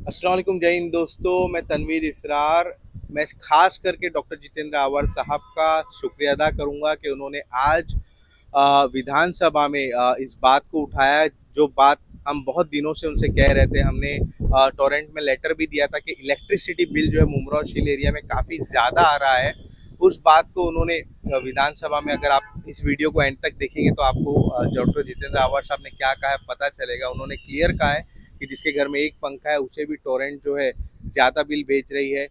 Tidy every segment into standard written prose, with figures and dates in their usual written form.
अस्सलाम वालेकुम, जय हिंद दोस्तों। मैं तनवीर इसरार। मैं खास करके डॉक्टर जितेंद्र अवार साहब का शुक्रिया अदा करूंगा कि उन्होंने आज विधानसभा में इस बात को उठाया, जो बात हम बहुत दिनों से उनसे कह रहे थे। हमने टोरेंट में लेटर भी दिया था कि इलेक्ट्रिसिटी बिल जो है मुमरा और शील एरिया में काफ़ी ज़्यादा आ रहा है। उस बात को उन्होंने विधानसभा में, अगर आप इस वीडियो को एंड तक देखेंगे तो आपको डॉक्टर जितेंद्र अवार साहब ने क्या कहा है पता चलेगा। उन्होंने क्लियर कहा है कि जिसके घर में एक पंखा है उसे भी टोरेंट जो है ज़्यादा बिल भेज रही है।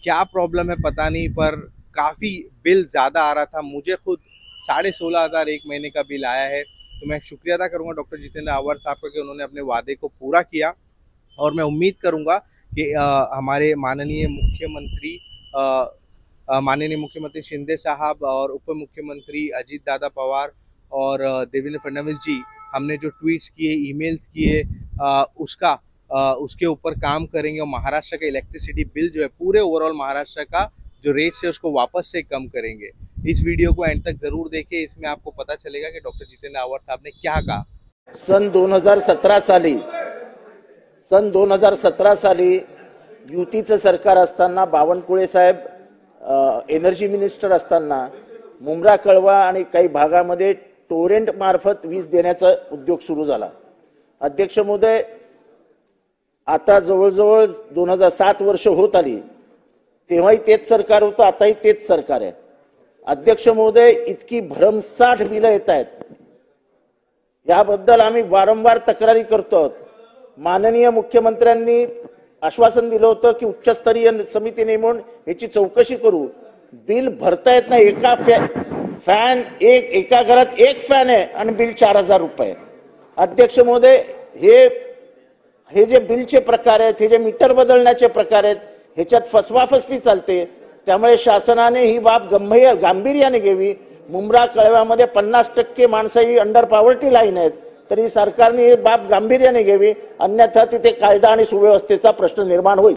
क्या प्रॉब्लम है पता नहीं, पर काफ़ी बिल ज़्यादा आ रहा था। मुझे खुद 16,500 एक महीने का बिल आया है। तो मैं शुक्रिया अदा करूंगा डॉक्टर जितेंद्र अवार साहब का कि उन्होंने अपने वादे को पूरा किया। और मैं उम्मीद करूंगा कि हमारे माननीय मुख्यमंत्री शिंदे साहब और उप मुख्यमंत्री अजीत दादा पवार और देवेंद्र फडणवीस जी, हमने जो ट्वीट्स किए, ईमेल्स किए, उसके ऊपर काम करेंगे और महाराष्ट्र का इलेक्ट्रिसिटी बिल जो है पूरे ओवरऑल महाराष्ट्र का जो रेट है उसको वापस से कम करेंगे। इस वीडियो को एंड तक जरूर देखें, इसमें आपको पता चलेगा कि डॉक्टर जितेंद्र अवार साहब ने क्या कहा। सन 2017 साली युतीचं सरकार असताना बावनकुळे साहेब एनर्जी मिनिस्टर असताना मुंब्रा कळवा आणि काही भागामध्ये टोरेंट मार्फत वीज देण्याचा उद्योग सुरू झाला। अध्यक्ष महोदय, आता जवळजवळ 2007 वर्ष होत आली, तेव्हाही तेच सरकार होतं, आताही तेच सरकार आहे। अध्यक्ष महोदय, इतकी भरमसाठ बिलं येत आहेत, याबद्दल आम्ही वारंवार तक्रारी करतो आहोत। माननीय मुख्यमंत्र्यांनी आश्वासन दिलं होतं की उच्चस्तरीय समिती नेमून याची चौकशी करू। बिल भरता येत नाही। एका घरात एक फॅन आहे आणि बिल 4,000 रुपये। अध्यक्ष महोदय, हे जे बिलचे प्रकार आहेत, हे जे मीटर बदलण्याचे प्रकार आहेत, ह्याच्यात फसवाफसवी चालते। त्यामुळे शासनाने ही बाब गांभीर्याने घ्यावी। मुंब्रा कळव्यामध्ये 50% माणसं ही अंडर पॉवर्टी लाईन आहेत, तरी सरकारने ही बाब गांभीर्याने घ्यावी, अन्यथा तिथे कायदा आणि सुव्यवस्थेचा प्रश्न निर्माण होईल।